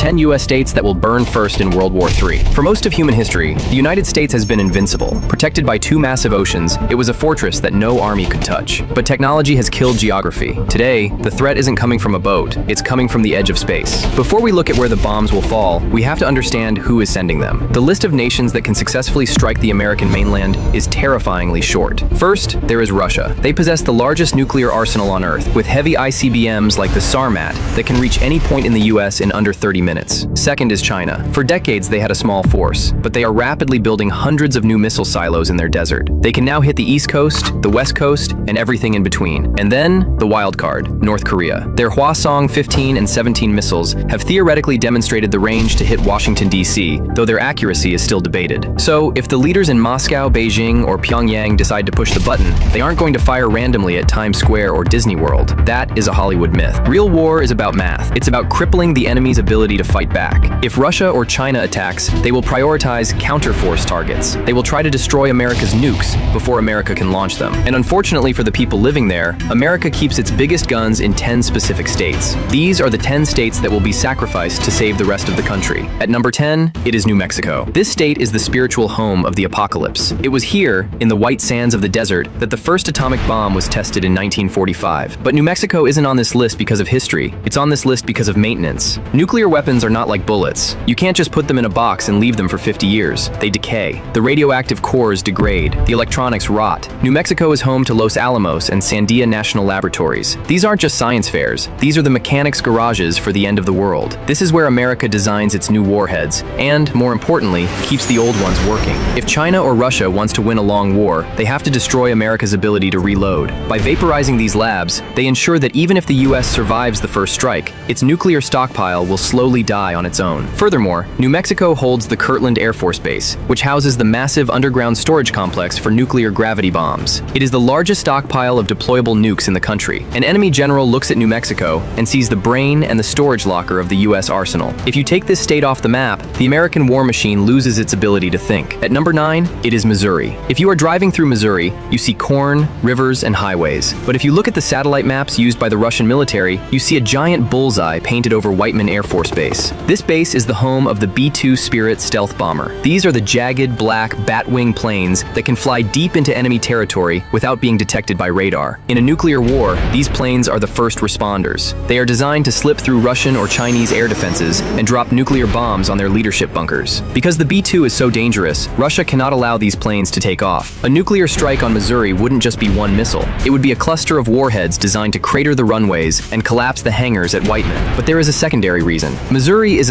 10 U.S. states that will burn first in World War III. For most of human history, the United States has been invincible. Protected by two massive oceans, it was a fortress that no army could touch. But technology has killed geography. Today, the threat isn't coming from a boat, it's coming from the edge of space. Before we look at where the bombs will fall, we have to understand who is sending them. The list of nations that can successfully strike the American mainland is terrifyingly short. First, there is Russia. They possess the largest nuclear arsenal on Earth, with heavy ICBMs like the Sarmat that can reach any point in the US in under 30 minutes. Second is China. For decades, they had a small force, but they are rapidly building hundreds of new missile silos in their desert. They can now hit the East Coast, the West Coast, and everything in between. And then, the wild card, North Korea. Their Hwasong 15 and 17 missiles have theoretically demonstrated the range to hit Washington, D.C., though their accuracy is still debated. So, if the leaders in Moscow, Beijing, or Pyongyang decide to push the button, they aren't going to fire randomly at Times Square or Disney World. That is a Hollywood myth. Real war is about math. It's about crippling the enemy's ability to fight back. If Russia or China attacks, they will prioritize counterforce targets. They will try to destroy America's nukes before America can launch them. And unfortunately for the people living there, America keeps its biggest guns in 10 specific states. These are the 10 states that will be sacrificed to save the rest of the country. At number 10, it is New Mexico. This state is the spiritual home of the apocalypse. It was here, in the white sands of the desert, that the first atomic bomb was tested in 1945. But New Mexico isn't on this list because of history. It's on this list because of maintenance. Nuclear weapons are not like bullets. You can't just put them in a box and leave them for 50 years. They decay. The radioactive cores degrade. The electronics rot. New Mexico is home to Los Alamos and Sandia National Laboratories. These aren't just science fairs. These are the mechanics' garages for the end of the world. This is where America designs its new warheads and, more importantly, keeps the old ones working. If China or Russia wants to win a long war, they have to destroy America's ability to reload. By vaporizing these labs, they ensure that even if the US survives the first strike, its nuclear stockpile will slowly die on its own. Furthermore, New Mexico holds the Kirtland Air Force Base, which houses the massive underground storage complex for nuclear gravity bombs. It is the largest stockpile of deployable nukes in the country. An enemy general looks at New Mexico and sees the brain and the storage locker of the US arsenal. If you take this state off the map, the American war machine loses its ability to think. At number 9, it is Missouri. If you are driving through Missouri, you see corn, rivers, and highways. But if you look at the satellite maps used by the Russian military, you see a giant bullseye painted over Whiteman Air Force Base. This base is the home of the B-2 Spirit stealth bomber. These are the jagged, black, bat-wing planes that can fly deep into enemy territory without being detected by radar. In a nuclear war, these planes are the first responders. They are designed to slip through Russian or Chinese air defenses and drop nuclear bombs on their leadership bunkers. Because the B-2 is so dangerous, Russia cannot allow these planes to take off. A nuclear strike on Missouri wouldn't just be one missile. It would be a cluster of warheads designed to crater the runways and collapse the hangars at Whiteman. But there is a secondary reason. Missouri is